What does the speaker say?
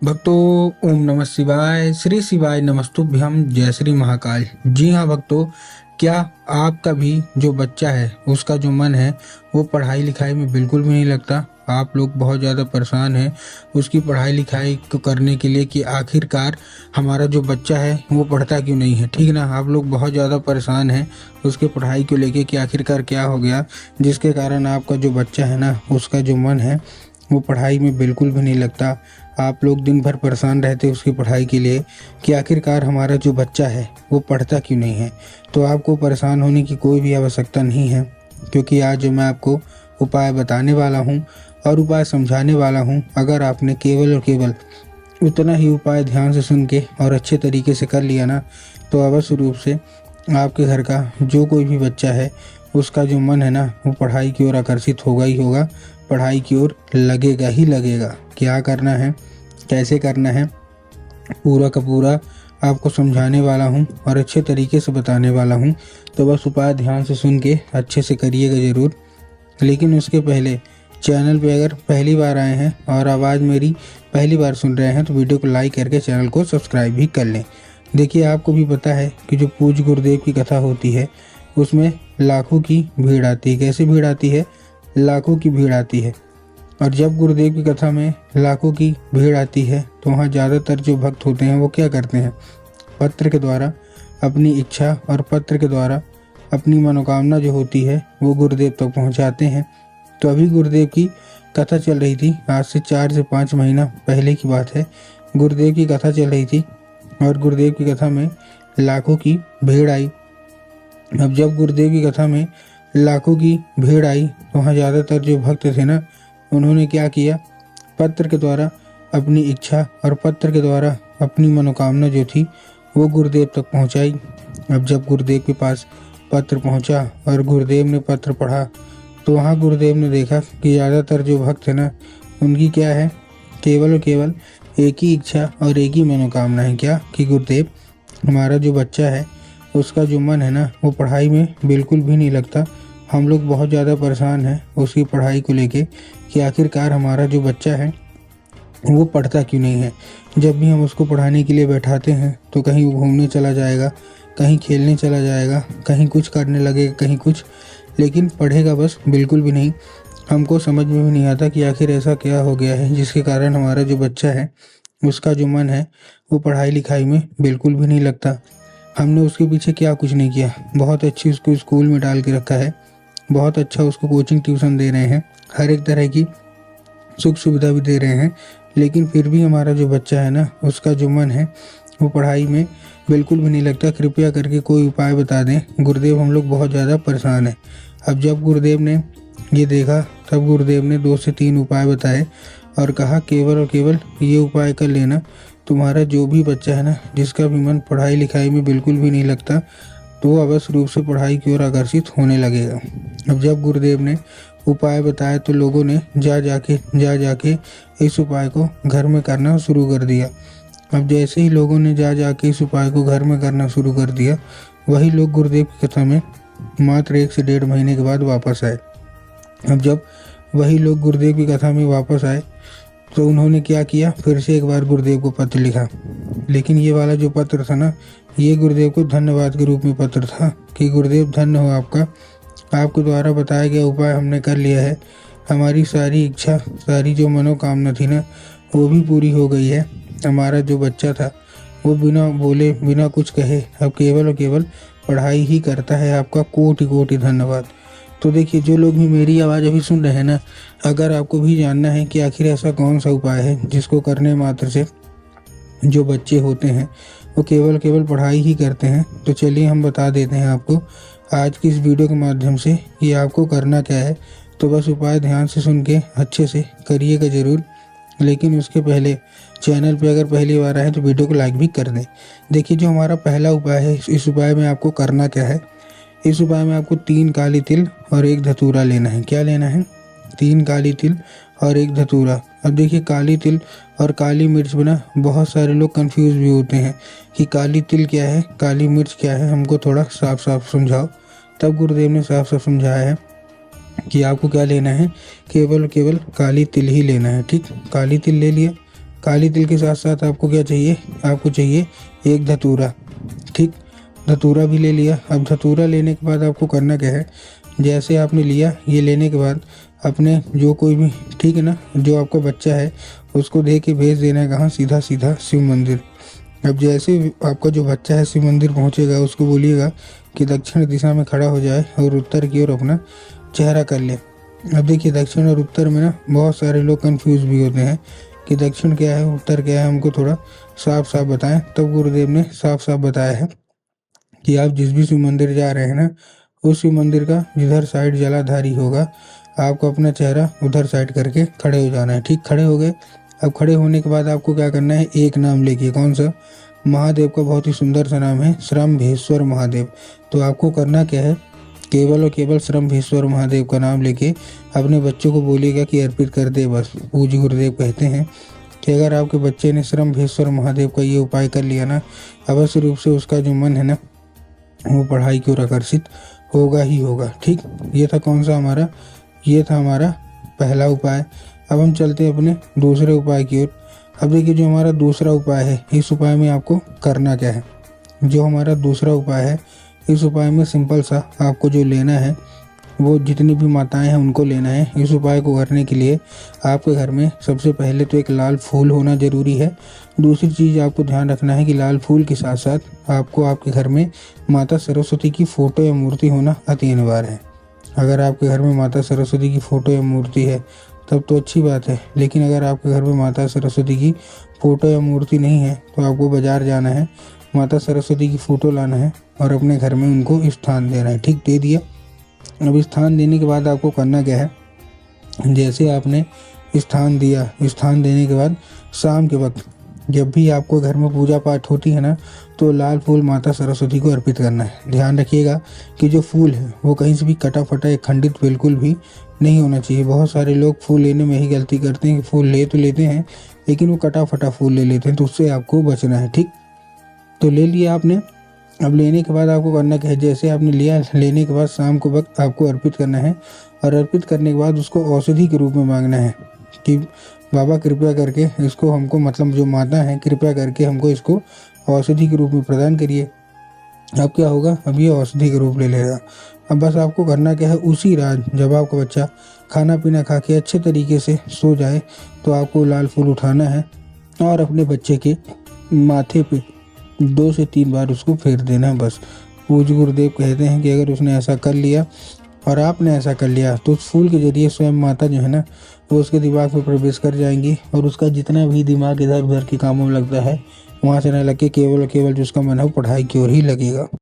भक्तों, ओम नमः शिवाय। श्री शिवाय नमस्तुभ्यम। जय श्री महाकाल। जी हाँ भक्तों, क्या आपका भी जो बच्चा है उसका जो मन है वो पढ़ाई लिखाई में बिल्कुल भी नहीं लगता। आप लोग बहुत ज़्यादा परेशान हैं उसकी पढ़ाई लिखाई को करने के लिए कि आखिरकार हमारा जो बच्चा है वो पढ़ता क्यों नहीं है। ठीक ना, आप लोग बहुत ज़्यादा परेशान हैं उसके पढ़ाई को लेके कि आखिरकार क्या हो गया जिसके कारण आपका जो बच्चा है ना उसका जो मन है वो पढ़ाई में बिल्कुल भी नहीं लगता। आप लोग दिन भर परेशान रहते उसकी पढ़ाई के लिए कि आखिरकार हमारा जो बच्चा है वो पढ़ता क्यों नहीं है। तो आपको परेशान होने की कोई भी आवश्यकता नहीं है, क्योंकि आज जो मैं आपको उपाय बताने वाला हूँ और उपाय समझाने वाला हूँ, अगर आपने केवल और केवल उतना ही उपाय ध्यान से सुन के और अच्छे तरीके से कर लिया ना, तो अवश्य रूप से आपके घर का जो कोई भी बच्चा है उसका जो मन है ना वो पढ़ाई की ओर आकर्षित होगा ही होगा, पढ़ाई की ओर लगेगा ही लगेगा। क्या करना है, कैसे करना है, पूरा का पूरा आपको समझाने वाला हूँ और अच्छे तरीके से बताने वाला हूँ। तो बस उपाय ध्यान से सुन के अच्छे से करिएगा ज़रूर। लेकिन उसके पहले चैनल पे अगर पहली बार आए हैं और आवाज़ मेरी पहली बार सुन रहे हैं तो वीडियो को लाइक करके चैनल को सब्सक्राइब भी कर लें। देखिए, आपको भी पता है कि जो पूज्य गुरुदेव की कथा होती है उसमें लाखों की भीड़ आती है। कैसी भीड़ आती है? लाखों की भीड़ आती है। और जब गुरुदेव की कथा में लाखों की भीड़ आती है तो वहाँ ज़्यादातर जो भक्त होते हैं वो क्या करते हैं, पत्र के द्वारा अपनी इच्छा और पत्र के द्वारा अपनी मनोकामना जो होती है वो गुरुदेव तक पहुँचाते हैं। तो अभी गुरुदेव की कथा चल रही थी, आज से 4 से 5 महीना पहले की बात है। गुरुदेव की कथा चल रही थी और गुरुदेव की कथा में लाखों की भीड़ आई। अब जब गुरुदेव की कथा में लाखों की भीड़ आई तो वहाँ ज़्यादातर जो भक्त थे ना, उन्होंने क्या किया, पत्र के द्वारा अपनी इच्छा और पत्र के द्वारा अपनी मनोकामना जो थी वो गुरुदेव तक पहुँचाई। अब जब गुरुदेव के पास पत्र पहुँचा और गुरुदेव ने पत्र पढ़ा तो वहाँ गुरुदेव ने देखा कि ज़्यादातर जो भक्त है ना उनकी क्या है, केवल और केवल एक ही इच्छा और एक ही मनोकामना है। क्या कि गुरुदेव, हमारा जो बच्चा है उसका जो मन है ना वो पढ़ाई में बिल्कुल भी नहीं लगता। हम लोग बहुत ज़्यादा परेशान हैं उसकी पढ़ाई को लेके कि आखिरकार हमारा जो बच्चा है वो पढ़ता क्यों नहीं है। जब भी हम उसको पढ़ाने के लिए बैठाते हैं तो कहीं वो घूमने चला जाएगा, कहीं खेलने चला जाएगा, कहीं कुछ करने लगेगा, कहीं कुछ, लेकिन पढ़ेगा बस बिल्कुल भी नहीं। हमको समझ में भी नहीं आता कि आखिर ऐसा क्या हो गया है जिसके कारण हमारा जो बच्चा है उसका जो मन है वो पढ़ाई लिखाई में बिल्कुल भी नहीं लगता। हमने उसके पीछे क्या कुछ नहीं किया, बहुत अच्छी उसको स्कूल में डाल के रखा है, बहुत अच्छा उसको कोचिंग ट्यूशन दे रहे हैं, हर एक तरह की सुख सुविधा भी दे रहे हैं, लेकिन फिर भी हमारा जो बच्चा है ना उसका जो मन है वो पढ़ाई में बिल्कुल भी नहीं लगता। कृपया करके कोई उपाय बता दें गुरुदेव, हम लोग बहुत ज़्यादा परेशान हैं। अब जब गुरुदेव ने ये देखा तब गुरुदेव ने 2 से 3 उपाय बताए और कहा केवल और केवल ये उपाय कर लेना, तुम्हारा जो भी बच्चा है ना जिसका भी मन पढ़ाई लिखाई में बिल्कुल भी नहीं लगता तो वो अवश्य रूप से पढ़ाई की ओर आकर्षित होने लगेगा। अब जब गुरुदेव ने उपाय बताया तो लोगों ने जा जाके इस उपाय को घर में करना शुरू कर दिया। अब जैसे ही लोगों ने जा जाके इस उपाय को घर में करना शुरू कर दिया, वही लोग गुरुदेव की कथा में मात्र 1 से 1.5 महीने के बाद वापस आए। अब जब वही लोग गुरुदेव की कथा में वापस आए तो उन्होंने क्या किया, फिर से एक बार गुरुदेव को पत्र लिखा। लेकिन ये वाला जो पत्र था ना, ये गुरुदेव को धन्यवाद के रूप में पत्र था कि गुरुदेव धन्य हो आपका, आपके द्वारा बताया गया उपाय हमने कर लिया है, हमारी सारी इच्छा, सारी जो मनोकामना थी ना वो भी पूरी हो गई है। हमारा जो बच्चा था वो बिना बोले बिना कुछ कहे अब केवल और केवल पढ़ाई ही करता है। आपका कोटि कोटि धन्यवाद। तो देखिए, जो लोग भी मेरी आवाज़ अभी सुन रहे हैं ना, अगर आपको भी जानना है कि आखिर ऐसा कौन सा उपाय है जिसको करने मात्र से जो बच्चे होते हैं वो केवल केवल पढ़ाई ही करते हैं, तो चलिए हम बता देते हैं आपको आज की इस वीडियो के माध्यम से कि आपको करना क्या है। तो बस उपाय ध्यान से सुन के अच्छे से करिएगा ज़रूर। लेकिन उसके पहले चैनल पे अगर पहली बार आए तो वीडियो को लाइक भी कर दें। देखिए, जो हमारा पहला उपाय है, इस उपाय में आपको करना क्या है, इस उपाय में आपको 3 काली तिल और 1 धतूरा लेना है। क्या लेना है? 3 काली तिल और 1 धतूरा। अब देखिए, काली तिल और काली मिर्च में ना बहुत सारे लोग कंफ्यूज भी होते हैं कि काली तिल क्या है, काली मिर्च क्या है, हमको थोड़ा साफ साफ समझाओ। तब गुरुदेव ने साफ साफ समझाया है कि आपको क्या लेना है, केवल केवल काली तिल ही लेना है। ठीक, काली तिल ले लिया, काली तिल के साथ साथ आपको क्या चाहिए, आपको चाहिए एक धतूरा। ठीक, धतूरा भी ले लिया। अब धतूरा लेने के बाद आपको करना क्या है, जैसे आपने लिया, ये लेने के बाद अपने जो कोई भी, ठीक है ना, जो आपका बच्चा है उसको दे के भेज देना है कहाँ, सीधा सीधा शिव मंदिर। अब जैसे आपका जो बच्चा है शिव मंदिर पहुँचेगा, उसको बोलिएगा कि दक्षिण दिशा में खड़ा हो जाए और उत्तर की ओर अपना चेहरा कर ले। अब देखिए दक्षिण और उत्तर में ना बहुत सारे लोग कंफ्यूज भी होते हैं कि दक्षिण क्या है उत्तर क्या है, हमको थोड़ा साफ साफ बताएं। तब गुरुदेव ने साफ साफ बताया है कि आप जिस भी शिव मंदिर जा रहे हैं ना, उस शिव मंदिर का जिधर साइड जलाधारी होगा, आपको अपना चेहरा उधर साइड करके खड़े हो जाना है। ठीक, खड़े हो गए। अब खड़े होने के बाद आपको क्या करना है, एक नाम लेके, कौन सा, महादेव का बहुत ही सुंदर सा नाम है, श्रम्भेश्वर महादेव। तो आपको करना क्या है, केवल और केवल श्रम्भेश्वर महादेव का नाम लेके अपने बच्चों को बोलिएगा कि अर्पित कर दे। बस पूज्य गुरुदेव कहते हैं कि अगर आपके बच्चे ने श्रम्भेश्वर महादेव का ये उपाय कर लिया ना, अवश्य रूप से उसका जो मन है ना वो पढ़ाई की ओर आकर्षित होगा ही होगा। ठीक, ये था कौन सा हमारा, ये था हमारा पहला उपाय। अब हम चलते हैं अपने दूसरे उपाय की ओर। अब देखिए जो हमारा दूसरा उपाय है, इस उपाय में आपको करना क्या है, जो हमारा दूसरा उपाय है, इस उपाय में सिंपल सा आपको जो लेना है, वो जितनी भी माताएं हैं उनको लेना है। इस उपाय को करने के लिए आपके घर में सबसे पहले तो एक लाल फूल होना जरूरी है। दूसरी चीज़ आपको ध्यान रखना है कि लाल फूल के साथ साथ आपको आपके घर में माता सरस्वती की फ़ोटो या मूर्ति होना अति अनिवार्य है। अगर आपके घर में माता सरस्वती की फ़ोटो या मूर्ति है तब तो अच्छी बात है, लेकिन अगर आपके घर में माता सरस्वती की फ़ोटो या मूर्ति नहीं है तो आपको बाज़ार जाना है, माता सरस्वती की फ़ोटो लाना है और अपने घर में उनको स्थान देना है। ठीक, दे दिया। अब स्थान देने के बाद आपको करना क्या है, जैसे आपने स्थान दिया, स्थान देने के बाद शाम के वक्त जब भी आपको घर में पूजा पाठ होती है ना, तो लाल फूल माता सरस्वती को अर्पित करना है। ध्यान रखिएगा कि जो फूल है वो कहीं से भी कटा फटा या खंडित बिल्कुल भी नहीं होना चाहिए। बहुत सारे लोग फूल लेने में ही गलती करते हैं कि फूल ले तो लेते हैं लेकिन वो कटा फटा फूल ले लेते हैं, तो उससे आपको बचना है। ठीक, तो ले लिया आपने। अब लेने के बाद आपको करना क्या है, जैसे आपने लिया, लेने के बाद शाम को वक्त आपको अर्पित करना है और अर्पित करने के बाद उसको औषधि के रूप में मांगना है कि बाबा कृपया करके इसको हमको, मतलब जो माता है, कृपया करके हमको इसको औषधि के रूप में प्रदान करिए। अब क्या होगा, अब ये औषधि का रूप ले लेगा। अब बस आपको करना क्या है, उसी रात जब आपका बच्चा खाना पीना खा के अच्छे तरीके से सो जाए तो आपको लाल फूल उठाना है और अपने बच्चे के माथे पे 2 से 3 बार उसको फेर देना है। बस पूज्य गुरुदेव कहते हैं कि अगर उसने ऐसा कर लिया और आपने ऐसा कर लिया तो उस फूल के जरिए स्वयं माता जो है ना वो उसके दिमाग में प्रवेश कर जाएंगी और उसका जितना भी दिमाग इधर उधर के कामों में लगता है वहाँ से न लग के केवल केवल जो उसका मन है वो पढ़ाई की ओर ही लगेगा।